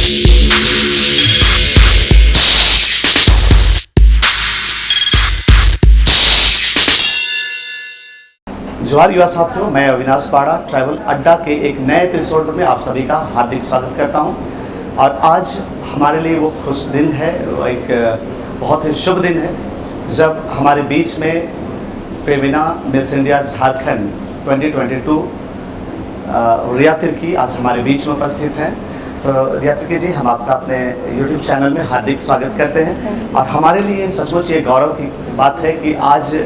जोहार युवा साथियों, मैं अविनाश पाड़ा ट्रैवल अड्डा के एक नए एपिसोड में आप सभी का हार्दिक स्वागत करता हूं। और आज हमारे लिए वो खुश दिन है, वो एक बहुत ही शुभ दिन है जब हमारे बीच में फेमिना मिस इंडिया झारखंड 2022 रिया तिर्की आज हमारे बीच में उपस्थित हैं। तो रिया तिर्की जी, हम आपका अपने YouTube चैनल में हार्दिक स्वागत करते हैं। और हमारे लिए सचमुच ये गौरव की बात है कि आज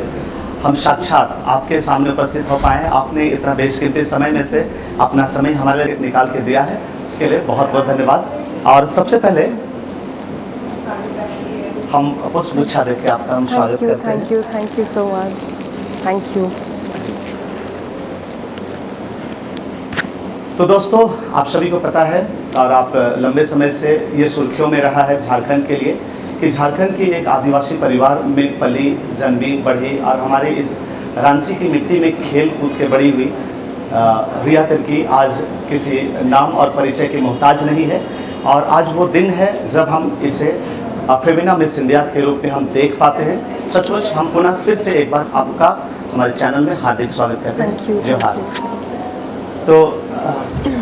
हम साक्षात आपके सामने उपस्थित हो पाए हैं। आपने इतना बेशकीमती समय में से अपना समय हमारे लिए निकाल के दिया है, उसके लिए बहुत बहुत धन्यवाद। और सबसे पहले हम पुष्पगुच्छा देके आपका हम स्वागत करते हैं। Thank you so much, thank you. तो दोस्तों, आप सभी को पता है और आप लंबे समय से ये सुर्खियों में रहा है झारखंड के लिए कि झारखंड की एक आदिवासी परिवार में पली जन्मी बढ़ी और हमारे इस रांची की मिट्टी में खेल कूद के बड़ी हुई रिया तिर्की आज किसी नाम और परिचय की मोहताज नहीं है। और आज वो दिन है जब हम इसे फेमिना मिस इंडिया के रूप में हम देख पाते हैं। सचमुच हम पुनः फिर से एक बार आपका हमारे चैनल में हार्दिक स्वागत करते हैं। जोहार। तो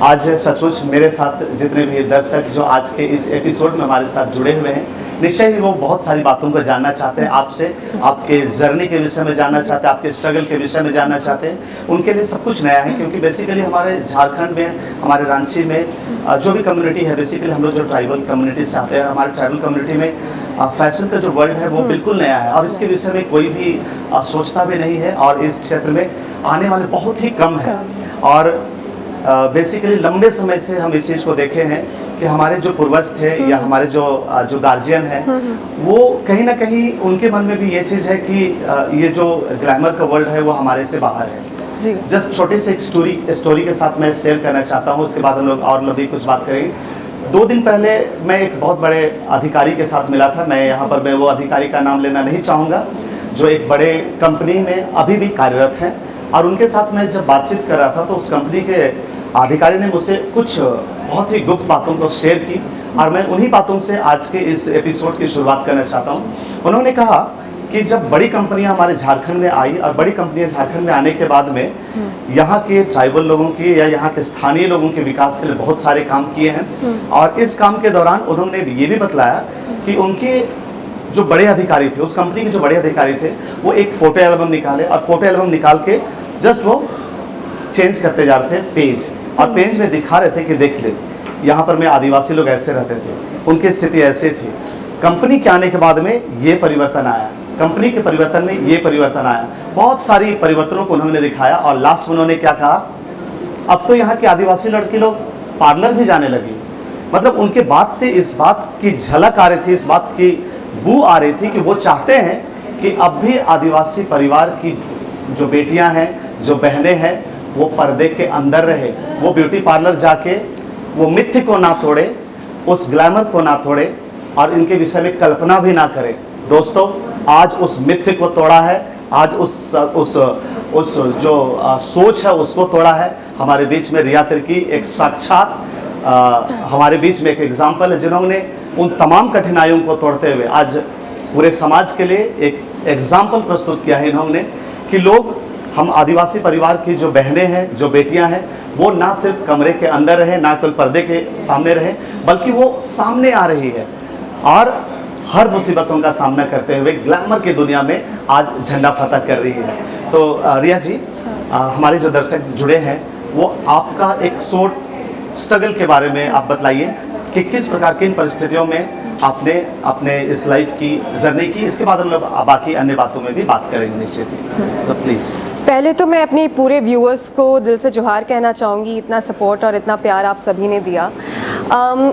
आज सचमुच मेरे साथ जितने भी दर्शक जो आज के इस एपिसोड में हमारे साथ जुड़े हुए हैं, निश्चय ही वो बहुत सारी बातों को जानना चाहते हैं आपसे, आपके जर्नी के विषय में जानना चाहते हैं, आपके स्ट्रगल के विषय में जानना चाहते हैं। उनके लिए सब कुछ नया है क्योंकि बेसिकली हमारे झारखंड में, हमारे रांची में जो भी कम्युनिटी है, बेसिकली हम लोग जो ट्राइबल कम्युनिटी से आते हैं, हमारे ट्राइबल कम्युनिटी में फैशन का जो वर्ल्ड है वो बिल्कुल नया है और इसके विषय में कोई भी सोचता भी नहीं है और इस क्षेत्र में आने वाले बहुत ही कम है। और बेसिकली लंबे समय से हम इस चीज़ को देखे हैं कि हमारे जो पूर्वज थे या हमारे जो गार्जियन हैं, वो कहीं ना कहीं उनके मन में भी ये चीज़ है कि ये जो ग्लैमर का वर्ल्ड है वो हमारे से बाहर है। जस्ट छोटे से एक स्टोरी के साथ मैं शेयर करना चाहता हूँ, उसके बाद हम लोग और लंबी कुछ बात करेंगे। 2 दिन पहले मैं एक बहुत बड़े अधिकारी के साथ मिला था। मैं यहाँ पर वो अधिकारी का नाम लेना नहीं चाहूँगा, जो एक बड़े कंपनी में अभी भी कार्यरत हैं। और उनके साथ मैं जब बातचीत कर रहा था तो उस कंपनी के अधिकारी ने मुझसे कुछ बहुत ही गुप्त बातों को शेयर की और मैं उन्हीं बातों से आज के इस एपिसोड की शुरुआत करना चाहता हूँ। उन्होंने कहा कि जब बड़ी कंपनियां हमारे झारखंड में आई और बड़ी कंपनियां झारखंड में आने के बाद में यहाँ के ट्राइबल लोगों की या यहाँ के स्थानीय लोगों के विकास के लिए बहुत सारे काम किए हैं। और इस काम के दौरान उन्होंने ये भी बतलाया कि उनके जो बड़े अधिकारी थे, उस कंपनी के जो बड़े अधिकारी थे, वो एक फोटो एल्बम निकाले और फोटो एल्बम निकाल के जस्ट वो चेंज करते जा रहे थे पेज, और पेज में दिखा रहे थे कि देख ले, यहाँ पर में आदिवासी लोग ऐसे रहते थे, उनकी स्थिति ऐसे थी। कंपनी के आने के बाद में ये परिवर्तन आया, कंपनी के परिवर्तन में ये परिवर्तन आया, बहुत सारी परिवर्तनों को उन्होंने दिखाया। और लास्ट उन्होंने क्या कहा, अब तो यहाँ के आदिवासी लड़की लोग पार्लर भी जाने लगी। मतलब उनके बात से इस बात की झलक आ रही थी, इस बात की बू आ रही थी कि वो चाहते हैं कि अब भी आदिवासी परिवार की जो बेटियां हैं, जो बहनें हैं, वो पर्दे के अंदर रहे, वो ब्यूटी पार्लर जाके वो मिथ्य को ना तोड़े, उस ग्लैमर को ना तोड़े और इनके विषय में कल्पना भी ना करे। दोस्तों, आज उस मिथ्य को तोड़ा है, आज उस जो सोच है उसको तोड़ा है। हमारे बीच में रिया तिर्की एक साक्षात हमारे बीच में एक एग्जाम्पल है, जिन्होंने उन तमाम कठिनाइयों को तोड़ते हुए आज पूरे समाज के लिए एक एग्जाम्पल प्रस्तुत किया है इन्होंने कि लोग, हम आदिवासी परिवार की जो बहनें हैं, जो बेटियां हैं, वो ना सिर्फ कमरे के अंदर रहे, ना केवल पर्दे के सामने रहे, बल्कि वो सामने आ रही है और हर मुसीबतों का सामना करते हुए ग्लैमर की दुनिया में आज झंडा फतह कर रही है। तो रिया जी, हमारे जो दर्शक जुड़े हैं, वो आपका एक शॉर्ट स्ट्रगल के बारे में आप बतलाइए कि किस प्रकार की इन परिस्थितियों में आपने अपने इस लाइफ की जर्नी की। इसके बाद हम लोग बाकी अन्य बातों में भी बात करेंगे निश्चित ही। तो प्लीज़ पहले तो मैं अपने पूरे व्यूअर्स को दिल से जोहार कहना चाहूँगी। इतना सपोर्ट और इतना प्यार आप सभी ने दिया।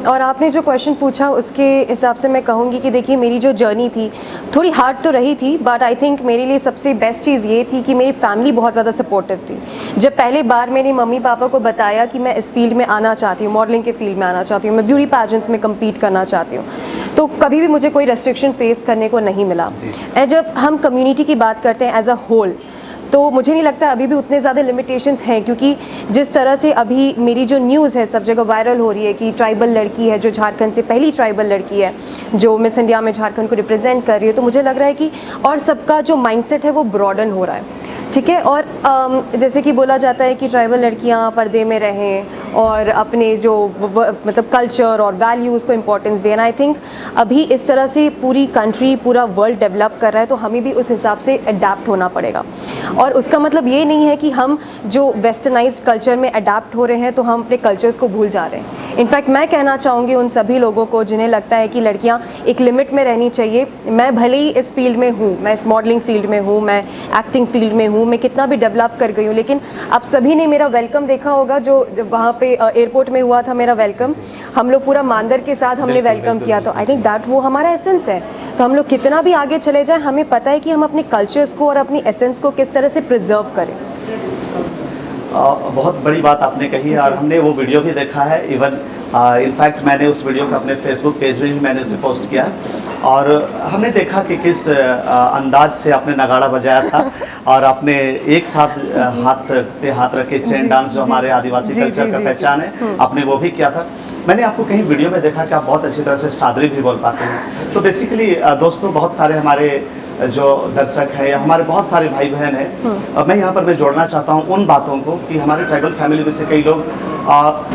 और आपने जो क्वेश्चन पूछा उसके हिसाब से मैं कहूँगी कि देखिए, मेरी जो जर्नी थी थोड़ी हार्ड तो रही थी, बट आई थिंक मेरे लिए सबसे बेस्ट चीज़ ये थी कि मेरी फैमिली बहुत ज़्यादा सपोर्टिव थी। जब पहले बार मेरे मम्मी पापा को बताया कि मैं इस फील्ड में आना चाहती हूँ, मॉडलिंग के फील्ड में आना चाहती हूँ, मैं ब्यूटी पैजेंट्स में कम्पीट करना चाहती हूँ, तो कभी भी मुझे कोई रेस्ट्रिक्शन फेस करने को नहीं मिला। एंड जब हम कम्युनिटी की बात करते हैं एज अ होल, तो मुझे नहीं लगता अभी भी उतने ज़्यादा लिमिटेशंस हैं, क्योंकि जिस तरह से अभी मेरी जो न्यूज़ है सब जगह वायरल हो रही है कि ट्राइबल लड़की है जो झारखंड से पहली ट्राइबल लड़की है जो मिस इंडिया में झारखंड को रिप्रेजेंट कर रही है, तो मुझे लग रहा है कि और सबका जो माइंडसेट है वो ब्रॉडन हो रहा है, ठीक है। और जैसे कि बोला जाता है कि ट्राइबल लड़कियां पर्दे में रहें और अपने जो मतलब कल्चर और वैल्यूज़ को इम्पोर्टेंस दें, आई थिंक अभी इस तरह से पूरी कंट्री पूरा वर्ल्ड डेवलप कर रहा है, तो हमें भी उस हिसाब से अडेप्ट होना पड़ेगा। और उसका मतलब ये नहीं है कि हम जो वेस्टर्नाइज्ड कल्चर में अडेप्ट हो रहे हैं तो हम अपने कल्चर्स को भूल जा रहे हैं। इनफैक्ट मैं कहना चाहूँगी उन सभी लोगों को जिन्हें लगता है कि लड़कियाँ एक लिमिट में रहनी चाहिए, मैं भले ही इस फील्ड में हूँ, मैं इस मॉडलिंग फील्ड में हूँ, मैं एक्टिंग फील्ड में हूँ, मैं कितना भी डेवलप कर गई हूँ, लेकिन आप सभी ने मेरा वेलकम देखा होगा जो वहाँ पे एयरपोर्ट में हुआ था मेरा वेलकम, हम लोग पूरा मानदर के साथ हमने वेलकम किया, तो आई थिंक दैट वो हमारा एसेंस है। तो हम लोग कितना भी आगे चले जाएं, हमें पता है कि हम अपने कल्चर्स को और अपनी एसेंस को किस तरह से प्रिजर्व करें। बहुत बड़ी बात आपने कही है और हमने वो वीडियो भी देखा है। इवन इनफैक्ट मैंने उस वीडियो को अपने फेसबुक पेज में भी मैंने उसे पोस्ट किया और हमने देखा कि किस अंदाज से आपने नगाड़ा बजाया था और आपने एक साथ हाथ पे हाथ रखे चैन डांस जो हमारे आदिवासी कल्चर का पहचान है, आपने वो भी किया था। मैंने आपको कहीं वीडियो में देखा कि आप बहुत अच्छी तरह से सादरी भी बोल पाते हैं। तो बेसिकली दोस्तों, बहुत सारे हमारे जो दर्शक है या हमारे बहुत सारे भाई बहन हैं, मैं यहाँ पर मैं जोड़ना चाहता हूँ उन बातों को कि हमारे ट्राइबल फैमिली में से कई लोग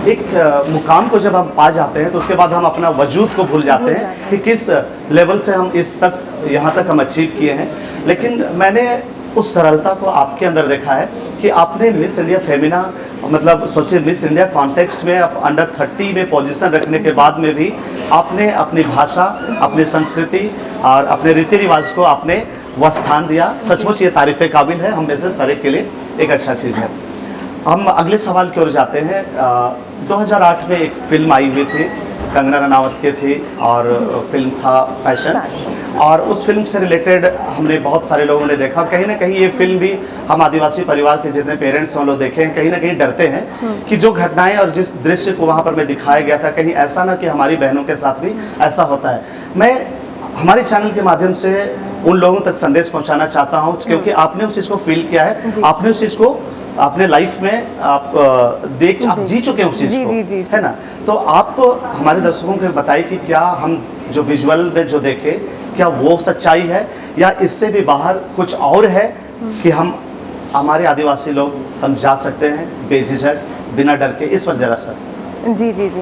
एक मुकाम को जब हम पा जाते हैं तो उसके बाद हम अपना वजूद को भूल जाते हैं कि किस लेवल से हम इस तक यहाँ तक हम अचीव किए हैं। लेकिन मैंने उस सरलता को आपके अंदर देखा है कि आपने मिस इंडिया फेमिना, मतलब सोचिए मिस इंडिया कॉन्टेक्स्ट में आप अंडर 30 में पोजीशन रखने के बाद में भी आपने अपनी भाषा, अपनी संस्कृति और अपने रीति रिवाज को आपने वह स्थान दिया। सचमुच ये तारीफ़ काबिल है, हम में से सारे के लिए एक अच्छा चीज़ है। हम अगले सवाल की ओर जाते हैं। 2008 में एक फिल्म आई हुई थी, कंगना रनावत की थी और फिल्म था फैशन, और उस फिल्म से रिलेटेड हमने बहुत सारे लोगों ने देखा। कहीं ना कहीं ये फिल्म भी हम आदिवासी परिवार के जितने पेरेंट्स हम लोग देखे हैं, कहीं ना कहीं डरते हैं कि जो घटनाएं और जिस दृश्य को वहाँ पर मैं दिखाया गया था, कहीं ऐसा ना कि हमारी बहनों के साथ भी ऐसा होता है। मैं हमारे चैनल के माध्यम से उन लोगों तक संदेश पहुँचाना चाहता हूँ क्योंकि आपने उस चीज़ को फील किया है, आपने उस चीज़ को अपने लाइफ में आप जी चुके हैं उस चीज़ को, है ना। तो आप हमारे दर्शकों को बताइए कि क्या हम जो विजुअल में जो देखे क्या वो सच्चाई है या इससे भी बाहर कुछ और है कि हम हमारे आदिवासी लोग हम जा सकते हैं बेझिझक बिना डर के, इस पर जरा सा। जी जी जी,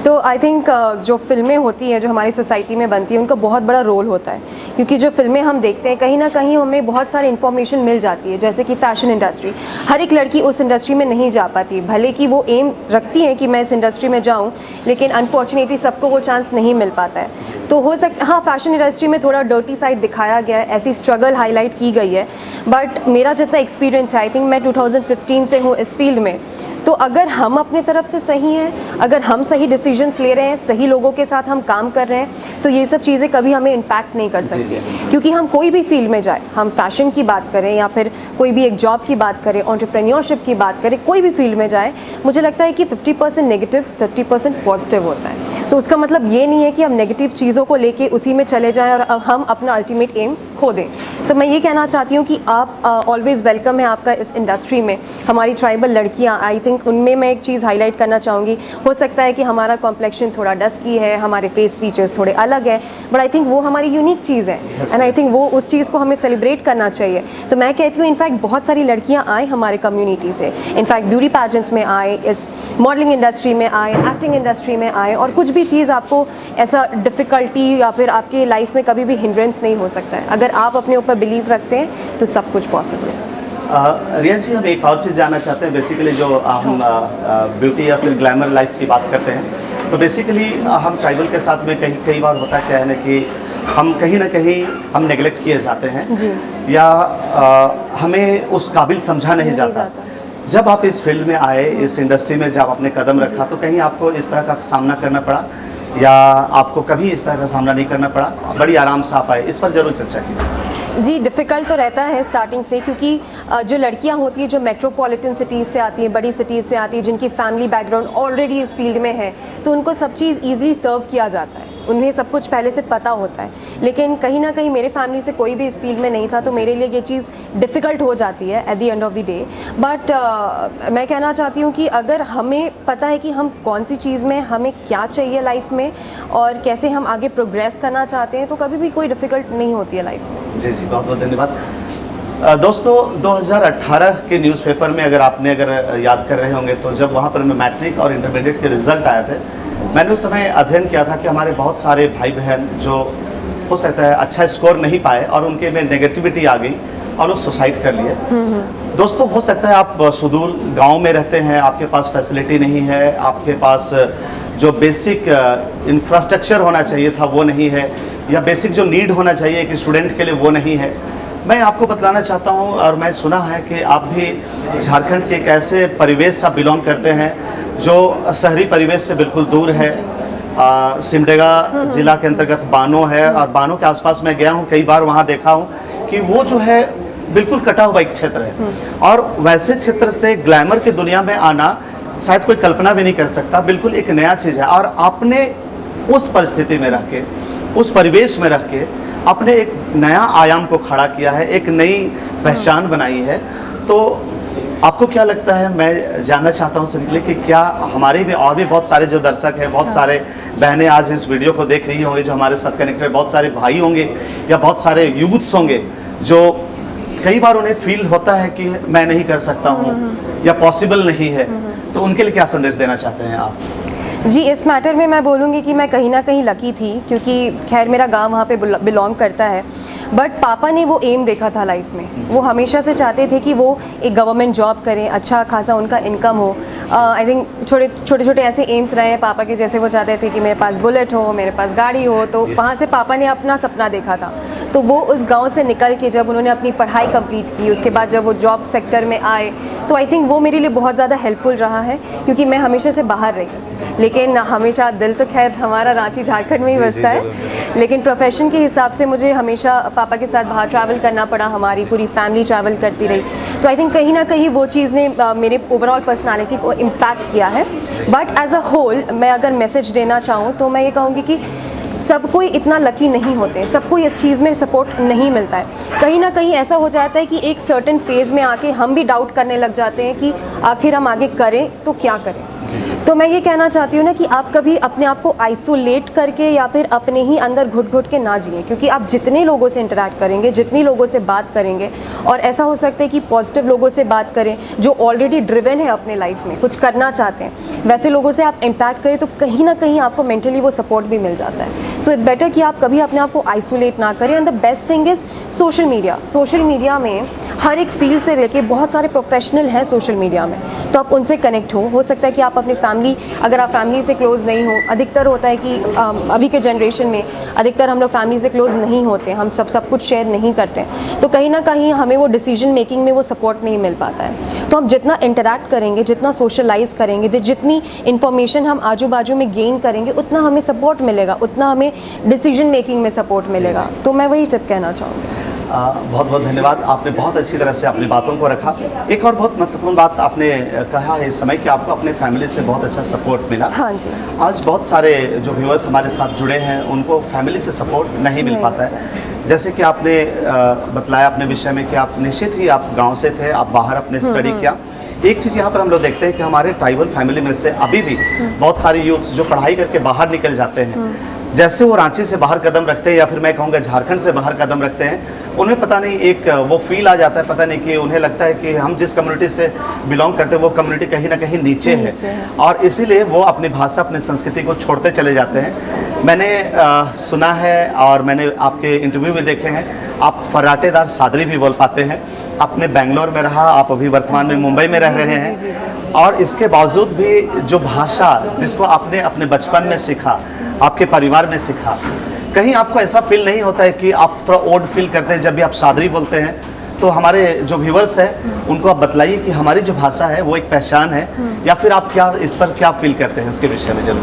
तो आई थिंक जो फिल्में होती हैं जो हमारी सोसाइटी में बनती हैं उनका बहुत बड़ा रोल होता है, क्योंकि जो फिल्में हम देखते हैं कहीं ना कहीं हमें बहुत सारी इन्फॉर्मेशन मिल जाती है। जैसे कि फ़ैशन इंडस्ट्री, हर एक लड़की उस इंडस्ट्री में नहीं जा पाती, भले कि वो एम रखती हैं कि मैं इस इंडस्ट्री में जाऊँ, लेकिन अनफॉर्चुनेटली सबको वो चांस नहीं मिल पाता है। तो हो सकता, हाँ, फ़ैशन इंडस्ट्री में थोड़ा डर्टी साइड दिखाया गया है, ऐसी स्ट्रगल हाईलाइट की गई है, बट मेरा जितना एक्सपीरियंस है, आई थिंक मैं 2015 से हूँ इस फील्ड में, तो अगर हम अपने तरफ से सही हैं, अगर हम सही डिसीजंस ले रहे हैं, सही लोगों के साथ हम काम कर रहे हैं, तो ये सब चीज़ें कभी हमें इम्पैक्ट नहीं कर सकती। क्योंकि हम कोई भी फील्ड में जाए, हम फैशन की बात करें या फिर कोई भी एक जॉब की बात करें, एंटरप्रेन्योरशिप की बात करें, कोई भी फील्ड में जाए, मुझे लगता है कि 50% नेगेटिव 50% पॉजिटिव होता है। तो उसका मतलब ये नहीं है कि हम नेगेटिव चीज़ों को लेके उसी में चले जाएं और हम अपना अल्टीमेट एम खो दें। तो मैं ये कहना चाहती हूँ कि आप ऑलवेज़ वेलकम है आपका इस इंडस्ट्री में। हमारी ट्राइबल लड़कियाँ, आई थिंक उनमें मैं एक चीज़ हाईलाइट करना चाहूँगी, हो सकता है कि हमारा कॉम्प्लेक्शन थोड़ा डस्की है, हमारे फेस फीचर्स थोड़े अलग है, बट आई थिंक वो हमारी यूनिक चीज़ है एंड आई थिंक वो उस चीज़ को हमें सेलिब्रेट करना चाहिए। तो मैं कहती हूँ इनफैक्ट बहुत सारी लड़कियाँ आए हमारे कम्युनिटी से, इनफैक्ट ब्यूटी पैजेंट्स में आए, इस मॉडलिंग इंडस्ट्री में आए, एक्टिंग इंडस्ट्री में आए, और कुछ भी चीज़ आपको ऐसा डिफ़िकल्टी या फिर आपके लाइफ में कभी भी हिंड्रेंस नहीं हो सकता है। अगर आप अपने ऊपर बिलीव रखते हैं तो सब कुछ पॉसिबल है। रिया जी, हम एक और चीज़ जानना चाहते हैं। बेसिकली जो हम ब्यूटी या फिर ग्लैमर लाइफ की बात करते हैं, तो बेसिकली हम ट्राइबल के साथ में कई बार होता है क्या है ना कि हम कहीं ना कहीं हम नेगलेक्ट किए जाते हैं जी। या हमें उस काबिल समझा नहीं जाता। जब आप इस फील्ड में आए, इस इंडस्ट्री में जब आपने कदम रखा, तो कहीं आपको इस तरह का सामना करना पड़ा या आपको कभी इस तरह का सामना नहीं करना पड़ा, बड़ी आराम से आप आए? इस पर ज़रूर चर्चा कीजिए। जी, डिफ़िकल्ट तो रहता है स्टार्टिंग से, क्योंकि जो लड़कियां होती हैं जो मेट्रोपॉलिटन सिटीज़ से आती हैं, बड़ी सिटीज़ से आती हैं, जिनकी फैमिली बैकग्राउंड ऑलरेडी इस फील्ड में है, तो उनको सब चीज़ ईज़िली सर्व किया जाता है। उन्हें सब कुछ पहले से पता होता है, लेकिन कहीं ना कहीं मेरे फैमिली से कोई भी इस फील्ड में नहीं था, तो मेरे लिए ये चीज़ डिफ़िकल्ट हो जाती है at the end of the day. But मैं कहना चाहती हूँ कि अगर हमें पता है कि हम कौन सी चीज़ में हमें क्या चाहिए लाइफ में और कैसे हम आगे प्रोग्रेस करना चाहते हैं, तो कभी भी कोई डिफ़िकल्ट नहीं होती है लाइफ में। जी जी, बहुत बहुत धन्यवाद। दोस्तों 2018 के न्यूज़पेपर में अगर याद कर रहे होंगे, तो जब वहाँ पर मैं मैट्रिक और इंटरमीडिएट के रिजल्ट आए थे, मैंने उस समय अध्ययन किया था कि हमारे बहुत सारे भाई बहन जो हो सकता है अच्छा स्कोर नहीं पाए और उनके में नेगेटिविटी आ गई और लोग सुसाइड कर लिए। दोस्तों हो सकता है आप सुदूर गांव में रहते हैं, आपके पास फैसिलिटी नहीं है, आपके पास जो बेसिक इंफ्रास्ट्रक्चर होना चाहिए था वो नहीं है, या बेसिक जो नीड होना चाहिए एक स्टूडेंट के लिए वो नहीं है। मैं आपको बतलाना चाहता हूं, और मैं सुना है कि आप भी झारखंड के एक ऐसे परिवेश से बिलोंग करते हैं जो शहरी परिवेश से बिल्कुल दूर है। सिमडेगा ज़िला के अंतर्गत बानो है, और बानो के आसपास मैं गया हूं कई बार, वहां देखा हूं कि वो जो है बिल्कुल कटा हुआ एक क्षेत्र है, और वैसे क्षेत्र से ग्लैमर की दुनिया में आना शायद कोई कल्पना भी नहीं कर सकता, बिल्कुल एक नया चीज़ है। और आपने उस परिस्थिति में रह के, उस परिवेश में रह के आपने एक नया आयाम को खड़ा किया है, एक नई पहचान बनाई है। तो आपको क्या लगता है, मैं जानना चाहता हूं सिंपली कि क्या हमारे भी और भी बहुत सारे जो दर्शक हैं, बहुत सारे बहनें आज इस वीडियो को देख रही होंगे जो हमारे साथ कनेक्टेड, बहुत सारे भाई होंगे या बहुत सारे यूथ्स होंगे जो कई बार उन्हें फील होता है कि मैं नहीं कर सकता हूँ या पॉसिबल नहीं है, तो उनके लिए क्या संदेश देना चाहते हैं आप? जी, इस मैटर में मैं बोलूँगी कि मैं कहीं ना कहीं लकी थी, क्योंकि खैर मेरा गांव वहाँ पे बिलोंग करता है, बट पापा ने वो एम देखा था लाइफ में। वो हमेशा से चाहते थे कि वो एक गवर्नमेंट जॉब करें, अच्छा खासा उनका इनकम हो। आई थिंक छोटे छोटे ऐसे एम्स रहे हैं पापा के, जैसे वो चाहते थे कि मेरे पास बुलेट हो, मेरे पास गाड़ी हो, तो वहाँ से पापा ने अपना सपना देखा था। तो वो उस गाँव से निकल के जब उन्होंने अपनी पढ़ाई कंप्लीट की, उसके बाद जब वो जॉब सेक्टर में आए, तो आई थिंक वो मेरे लिए बहुत ज़्यादा हेल्पफुल रहा है, क्योंकि मैं हमेशा से बाहर रही, लेकिन हमेशा दिल तो खैर हमारा रांची झारखंड में ही बसता है, लेकिन प्रोफेशन के हिसाब से मुझे हमेशा पापा के साथ बाहर ट्रैवल करना पड़ा, हमारी पूरी फैमिली ट्रैवल करती रही। तो आई थिंक कहीं ना कहीं वो चीज़ ने मेरे ओवरऑल पर्सनालिटी को इम्पैक्ट किया है। बट एज अ होल मैं अगर मैसेज देना चाहूँ तो मैं ये कहूँगी कि सब कोई इतना लकी नहीं होते, सबको इस चीज़ में सपोर्ट नहीं मिलता है। कहीं ना कहीं ऐसा हो जाता है कि एक सर्टेन फेज़ में आके हम भी डाउट करने लग जाते हैं कि आखिर हम आगे करें तो क्या करें। तो मैं ये कहना चाहती हूँ ना कि आप कभी अपने आप को आइसोलेट करके या फिर अपने ही अंदर घुट घुट के ना जिए, क्योंकि आप जितने लोगों से इंटरेक्ट करेंगे, जितनी लोगों से बात करेंगे, और ऐसा हो सकता है कि पॉजिटिव लोगों से बात करें जो ऑलरेडी ड्रिवन है अपने लाइफ में, कुछ करना चाहते हैं, वैसे लोगों से आप इंटैक्ट करें, तो कहीं ना कहीं आपको मेंटली वो सपोर्ट भी मिल जाता है। सो इट्स बेटर कि आप कभी अपने आप को आइसोलेट ना करें। And the best thing is social media में हर एक फील्ड से लेके बहुत सारे प्रोफेशनल हैं सोशल मीडिया में, तो आप उनसे कनेक्ट हो सकता है कि आप अपनी फैमिली, अगर आप फैमिली से क्लोज़ नहीं हो, अधिकतर होता है कि अभी के जनरेशन में अधिकतर हम लोग फैमिली से क्लोज़ नहीं होते, हम सब कुछ शेयर नहीं करते, तो कहीं ना कहीं हमें वो डिसीजन मेकिंग में वो सपोर्ट नहीं मिल पाता है। तो हम जितना इंटरेक्ट करेंगे, जितना सोशलाइज करेंगे, जितनी इन्फॉर्मेशन हम आजू बाजू में गेन करेंगे, उतना हमें सपोर्ट मिलेगा, उतना हमें डिसीजन मेकिंग में सपोर्ट मिलेगा। तो मैं वही टिप कहना चाहूँगी। बहुत बहुत धन्यवाद, आपने बहुत अच्छी तरह से अपनी बातों को रखा। एक और बहुत महत्वपूर्ण बात आपने कहा है इस समय कि आपको अपने फैमिली से बहुत अच्छा सपोर्ट मिला। हाँ जी। आज बहुत सारे जो व्यूअर्स हमारे साथ जुड़े हैं उनको फैमिली से सपोर्ट नहीं मिल पाता है। जैसे कि आपने बतलाया अपने विषय में कि आप निश्चित ही आप गाँव से थे, आप बाहर अपने स्टडी किया। एक चीज़ यहाँ पर हम लोग देखते हैं कि हमारे ट्राइबल फैमिली में से अभी भी बहुत सारे यूथ जो पढ़ाई करके बाहर निकल जाते हैं, जैसे वो रांची से बाहर कदम रखते हैं या फिर मैं कहूँगा झारखंड से बाहर कदम रखते हैं, उन्हें पता नहीं एक वो फील आ जाता है, पता नहीं कि उन्हें लगता है कि हम जिस कम्युनिटी से बिलोंग करते हैं वो कम्युनिटी कहीं ना कहीं नीचे है, और इसीलिए वो अपनी भाषा, अपनी संस्कृति को छोड़ते चले जाते हैं। मैंने सुना है और मैंने आपके इंटरव्यू में देखे हैं, आप फर्राटेदार सादरी भी बोल पाते हैं। आपने बेंगलोर में रहा, आप अभी वर्तमान में मुंबई में रह रहे हैं, और इसके बावजूद भी जो भाषा जिसको आपने अपने बचपन में सीखा, आपके परिवार में सीखा, कहीं आपको ऐसा फील नहीं होता है कि आप थोड़ा ओड फील करते हैं जब भी आप सादरी बोलते हैं तो हमारे जो व्यूवर्स हैं उनको आप बतलाइए कि हमारी जो भाषा है वो एक पहचान है, या फिर आप क्या इस पर क्या फील करते हैं उसके विषय में जरूर।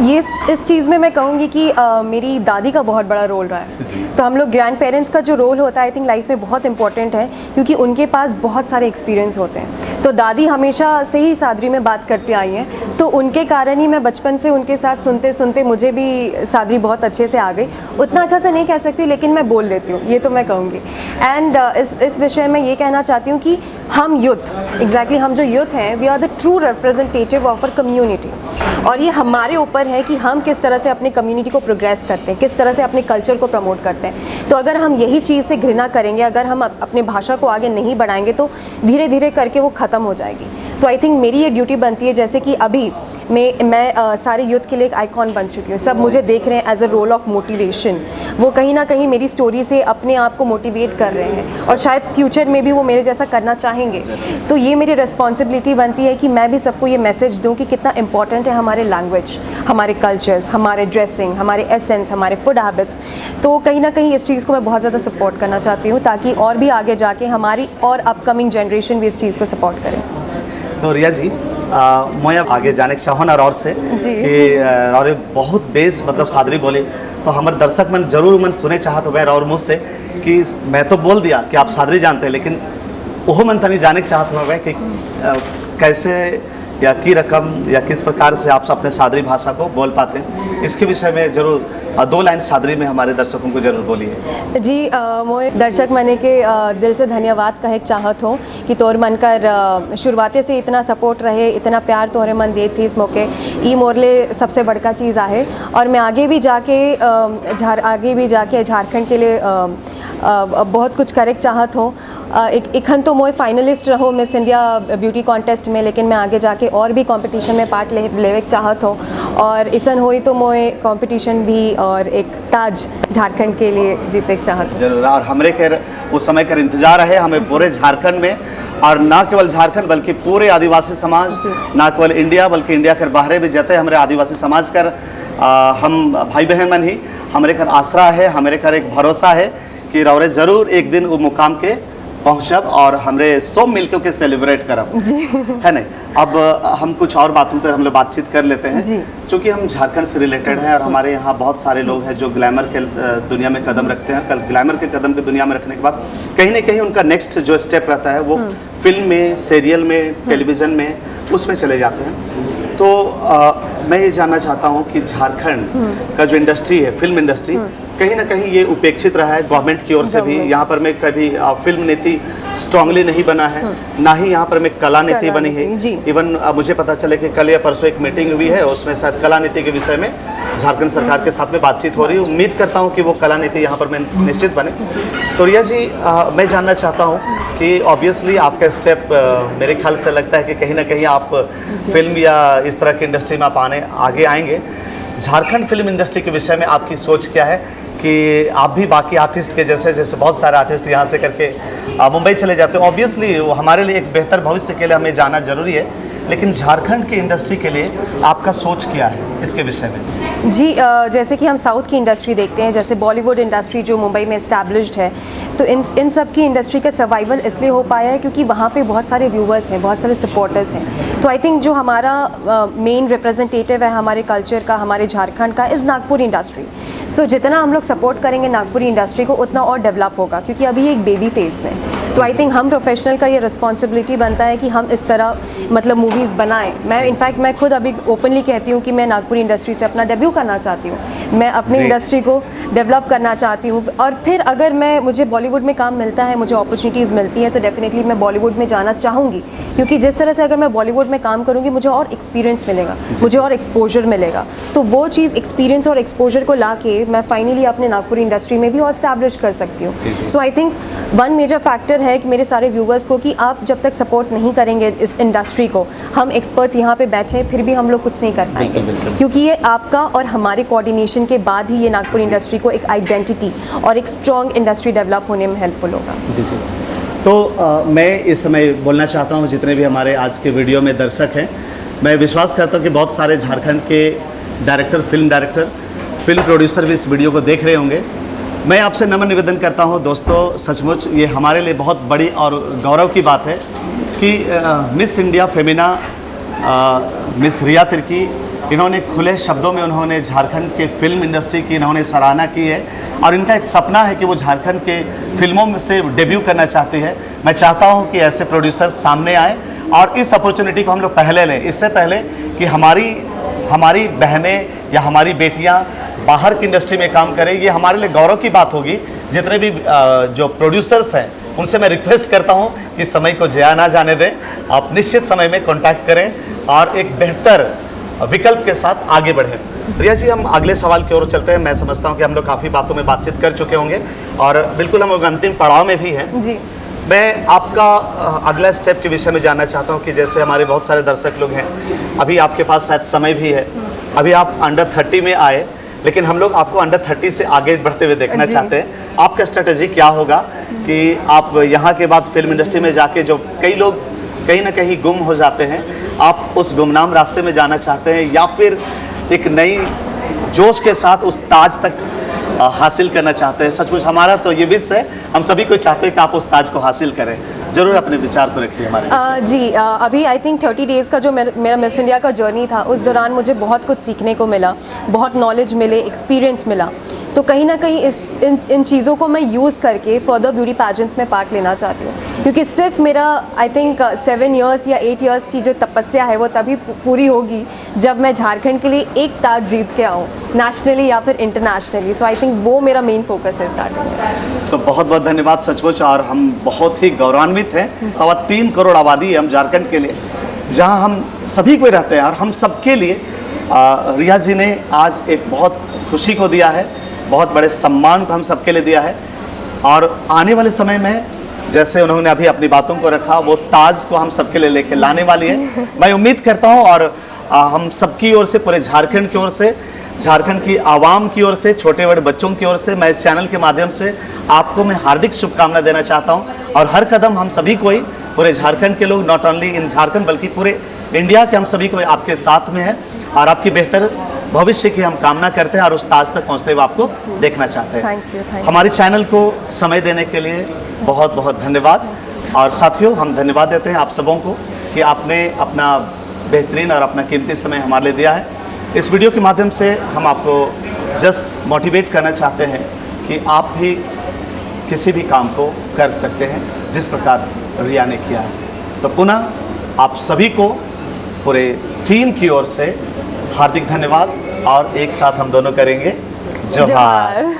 ये इस चीज़ में मैं कहूँगी कि मेरी दादी का बहुत बड़ा रोल रहा है। तो हम लोग ग्रैंड पेरेंट्स का जो रोल होता है आई थिंक लाइफ में बहुत इंपॉर्टेंट है, क्योंकि उनके पास बहुत सारे एक्सपीरियंस होते हैं। तो दादी हमेशा से ही सादरी में बात करती आई हैं, तो उनके कारण ही मैं बचपन से उनके साथ सुनते सुनते मुझे भी सादरी बहुत अच्छे से आ गई। उतना अच्छा से नहीं कह सकती लेकिन मैं बोल लेती हूँ, ये तो मैं कहूँगी। एंड इस विषय में ये कहना चाहती हूँ कि हम यूथ एग्जैक्टली हम जो यूथ हैं we are the true representative of a community, और ये हमारे ऊपर है कि हम किस तरह से अपनी कम्युनिटी को प्रोग्रेस करते हैं, किस तरह से अपने कल्चर को प्रमोट करते हैं। तो अगर हम यही चीज़ से घृणा करेंगे, अगर हम अपने भाषा को आगे नहीं बढ़ाएंगे तो धीरे धीरे करके वो ख़त्म हो जाएगी। तो आई थिंक मेरी ये ड्यूटी बनती है, जैसे कि अभी मैं सारे यूथ के लिए एक आइकॉन बन चुकी हूँ। सब मुझे देख रहे हैं as a role of motivation. वो कहीं ना कहीं मेरी स्टोरी से अपने आप को मोटिवेट कर रहे हैं, और शायद फ्यूचर में भी वो मेरे जैसा करना चाहेंगे। तो ये मेरी रिस्पॉन्सिबिलिटी बनती है कि मैं भी सबको ये मैसेज दूँ कि कितना इंपॉर्टेंट है हमारे लैंग्वेज, हमारे कल्चर्स, हमारे ड्रेसिंग, हमारे एसेंस, हमारे फूड हैबिट्स। तो कहीं ना कहीं इस चीज़ को मैं बहुत ज़्यादा सपोर्ट करना चाहती हूँ, ताकि और भी आगे जाके हमारी और अपकमिंग जनरेशन भी इस चीज़ को सपोर्ट करें। तो रिया जी, मैं अब आगे जाने के चाहूँ और से कि और बहुत बेस मतलब सादरी बोली, तो हमारे दर्शक मन जरूर मन सुने चाहत हो और मुझसे कि मैं तो बोल दिया कि आप सादरी जानते हैं, लेकिन वो मन तनी जाने के चाहत हो कि कैसे या की रकम या किस प्रकार से आप अपने सादरी भाषा को बोल पाते हैं, इसके विषय में जरूर 2 लाइन सादरी में हमारे दर्शकों को जरूर बोलिए। जी, मोए दर्शक मने के दिल से धन्यवाद कहे चाहत हो कि तोर मन कर शुरुआते से इतना सपोर्ट रहे, इतना प्यार तोरे मन दे थी इस मौके, ई मोरले सबसे बड़का चीज़ आहे। और मैं आगे भी जाके झारखंड के लिए बहुत कुछ करे चाहत हो। इखन तो मोए फाइनलिस्ट रहो मिस इंडिया ब्यूटी कॉन्टेस्ट में, लेकिन मैं आगे जाके और भी कंपटीशन में पार्ट लेवे चाहत हो, और इसन होई तो मोए कंपटीशन भी और एक ताज झारखंड के लिए जीते चाहत जरूर। और हमरे के उस समय का इंतजार है हमें पूरे झारखंड में, और ना केवल झारखंड बल्कि पूरे आदिवासी समाज, ना केवल इंडिया बल्कि इंडिया के बाहर भी जाते हमारे आदिवासी समाज कर हम भाई बहन मन ही हमारे घर आसरा है, हमारे घर एक भरोसा है कि रौरे जरूर एक दिन वो मुकाम के पहुँचब और हमरे सब मिलकर के सेलिब्रेट करब, है नहीं। अब हम कुछ और बातों पर हम लोग बातचीत कर लेते हैं, क्योंकि हम झारखंड से रिलेटेड हैं और हमारे यहाँ बहुत सारे लोग हैं जो ग्लैमर के दुनिया में कदम रखते हैं। कल ग्लैमर के कदम के दुनिया में रखने के बाद कहीं ना कहीं उनका नेक्स्ट जो स्टेप रहता है वो फिल्म में, सीरियल में, टेलीविज़न में, उसमें चले जाते हैं। तो मैं ये जानना चाहता हूँ कि झारखंड का जो इंडस्ट्री है, फिल्म इंडस्ट्री, कहीं ना कहीं ये उपेक्षित रहा है गवर्नमेंट की ओर से भी। यहाँ पर में कभी फिल्म नीति स्ट्रांगली नहीं बना है, ना ही यहाँ पर में कला नीति बनी है। इवन मुझे पता चले कि कल या परसों एक मीटिंग हुई है, उसमें शायद कला नीति के विषय में झारखंड सरकार के साथ में बातचीत हो रही है। उम्मीद करता हूँ कि वो कला नीति यहाँ पर में निश्चित बने। तो रिया जी, मैं जानना चाहता हूँ कि ऑब्वियसली आपका स्टेप मेरे ख्याल से लगता है कि कहीं ना कहीं आप फिल्म या इस तरह की इंडस्ट्री में आप आगे आएंगे। झारखंड फिल्म इंडस्ट्री के विषय में आपकी सोच क्या है कि आप भी बाकी आर्टिस्ट के जैसे बहुत सारे आर्टिस्ट यहाँ से करके मुंबई चले जाते हैं, ऑब्वियसली हमारे लिए एक बेहतर भविष्य के लिए हमें जाना जरूरी है, लेकिन झारखंड की इंडस्ट्री के लिए आपका सोच क्या है इसके विषय में? जी, जैसे कि हम साउथ की इंडस्ट्री देखते हैं, जैसे बॉलीवुड इंडस्ट्री जो मुंबई में इस्टेब्लिश्ड है, तो इन सब की इंडस्ट्री का सर्वाइवल इसलिए हो पाया है क्योंकि वहाँ पे बहुत सारे व्यूवर्स हैं, बहुत सारे सपोर्टर्स हैं। तो आई थिंक जो हमारा मेन रिप्रेजेंटेटिव है हमारे कल्चर का, हमारे झारखंड का, इज़ नागपुर इंडस्ट्री। सो जितना हम लोग सपोर्ट करेंगे नागपुरी इंडस्ट्री को उतना और डेवलप होगा, क्योंकि अभी ये एक बेबी फेज में। तो आई थिंक हम प्रोफेशनल का ये रिस्पॉन्सिबिलिटी बनता है कि हम इस तरह मतलब मूवीज़ बनाएं। मैं खुद अभी ओपनली कहती हूँ कि मैं नागपुर इंडस्ट्री से अपना डेब्यू करना चाहती हूँ, मैं अपनी इंडस्ट्री को डेवलप करना चाहती हूँ। और फिर अगर मुझे बॉलीवुड में काम मिलता है, मुझे अपॉर्चुनिटीज़ मिलती है, तो डेफिनेटली मैं बॉलीवुड में जाना चाहूँगी, क्योंकि जिस तरह से अगर मैं बॉलीवुड में काम करूँगी मुझे और एक्सपीरियंस मिलेगा, मुझे और एक्सपोजर मिलेगा। तो वो चीज़ एक्सपीरियंस और एक्सपोजर को ला के मैं फाइनली अपने नागपुर इंडस्ट्री में भी और एस्टैब्लिश कर सकती हूँ। So I think one major factor है कि मेरे सारे व्यूवर्स को कि आप जब तक सपोर्ट नहीं करेंगे इस इंडस्ट्री को, हम एक्सपर्ट्स यहाँ पे बैठे फिर भी हम लोग कुछ नहीं कर पाएंगे, क्योंकि ये आपका और हमारे कोऑर्डिनेशन के बाद ही ये नागपुर इंडस्ट्री को एक आइडेंटिटी और एक स्ट्रॉन्ग इंडस्ट्री डेवलप होने में हेल्पफुल होगा। जी। तो मैं इस समय बोलना चाहता हूँ जितने भी हमारे आज के वीडियो में दर्शक हैं, मैं विश्वास करता हूँ कि बहुत सारे झारखंड के डायरेक्टर, फिल्म प्रोड्यूसर भी इस वीडियो को देख रहे होंगे। मैं आपसे नम्र निवेदन करता हूं दोस्तों, सचमुच ये हमारे लिए बहुत बड़ी और गौरव की बात है कि मिस इंडिया फेमिना मिस रिया तिर्की, इन्होंने खुले शब्दों में उन्होंने झारखंड के फिल्म इंडस्ट्री की इन्होंने सराहना की है और इनका एक सपना है कि वो झारखंड के फिल्मों में से डेब्यू करना चाहती है। मैं चाहता हूं कि ऐसे प्रोड्यूसर सामने आए और इस अपॉर्चुनिटी को हम लोग पहले लें, इससे पहले कि हमारी बहनें या हमारी बेटियां बाहर की इंडस्ट्री में काम करें। ये हमारे लिए गौरव की बात होगी। जितने भी जो प्रोड्यूसर्स हैं उनसे मैं रिक्वेस्ट करता हूं कि समय को ज़या ना जाने दें, आप निश्चित समय में कॉन्टैक्ट करें और एक बेहतर विकल्प के साथ आगे बढ़ें। रिया जी, हम अगले सवाल की ओर चलते हैं। मैं समझता हूं कि हम लोग काफ़ी बातों में बातचीत कर चुके होंगे और बिल्कुल हम लोग अंतिम पड़ाव में भी हैं जी। मैं आपका अगला स्टेप के विषय में जानना चाहता हूं कि जैसे हमारे बहुत सारे दर्शक लोग हैं, अभी आपके पास शायद समय भी है, अभी आप अंडर 30 में आए, लेकिन हम लोग आपको अंडर 30 से आगे बढ़ते हुए देखना चाहते हैं। आपका स्ट्रेटेजी क्या होगा कि आप यहाँ के बाद फिल्म इंडस्ट्री में जाके, जो कई लोग कहीं ना कहीं गुम हो जाते हैं, आप उस गुमनाम रास्ते में जाना चाहते हैं या फिर एक नई जोश के साथ उस ताज तक हासिल करना चाहते हैं? सचमुच हमारा तो ये विश है, हम सभी को चाहते हैं कि आप उस ताज को हासिल करें। जरूर अपने विचार को रखिए हमारे। जी, अभी आई थिंक 30 डेज़ का जो मेरा मिस इंडिया का जर्नी था, उस दौरान मुझे बहुत कुछ सीखने को मिला, बहुत नॉलेज मिले, एक्सपीरियंस मिला। तो कहीं ना कहीं इन चीज़ों को मैं यूज़ करके फर्दर ब्यूटी पैजेंट्स में पार्ट लेना चाहती हूँ, क्योंकि सिर्फ मेरा आई थिंक 7 इयर्स या 8 इयर्स की जो तपस्या है वो तभी पूरी होगी जब मैं झारखंड के लिए एक ताज जीत के आऊँ, नेशनली या फिर इंटरनेशनली। सो आई थिंक वो मेरा मेन फोकस है स्टार्टिंग में। तो बहुत बहुत धन्यवाद सचमुच, और हम बहुत ही गौरवान्वित हैं। 3.25 करोड़ आबादी है हम झारखंड के लिए, जहाँ हम सभी को रहते हैं, और हम सबके लिए रिया जी ने आज एक बहुत खुशी को दिया है, बहुत बड़े सम्मान को हम सबके लिए दिया है। और आने वाले समय में जैसे उन्होंने अभी अपनी बातों को रखा, वो ताज को हम सबके लिए लेके लाने वाली है। मैं उम्मीद करता हूँ, और हम सबकी ओर से, पूरे झारखंड की ओर से, झारखंड की आवाम की ओर से, छोटे बड़े बच्चों की ओर से, मैं इस चैनल के माध्यम से आपको मैं हार्दिक शुभकामना देना चाहता हूँ। और हर कदम हम सभी को ही, पूरे झारखंड के लोग, नॉट ओनली इन झारखंड बल्कि पूरे इंडिया के हम सभी को आपके साथ में हैं, और आपकी बेहतर भविष्य की हम कामना करते हैं, और उस ताज तक पहुंचते हुए आपको देखना चाहते हैं। Thank you. हमारे चैनल को समय देने के लिए बहुत बहुत धन्यवाद। और साथियों, हम धन्यवाद देते हैं आप सबों को कि आपने अपना बेहतरीन और अपना कीमती समय हमारे लिए दिया है। इस वीडियो के माध्यम से हम आपको जस्ट मोटिवेट करना चाहते हैं कि आप भी किसी भी काम को कर सकते हैं जिस प्रकार रिया ने किया है। तो पुनः आप सभी को पूरे टीम की ओर से हार्दिक धन्यवाद, और एक साथ हम दोनों करेंगे जोहार।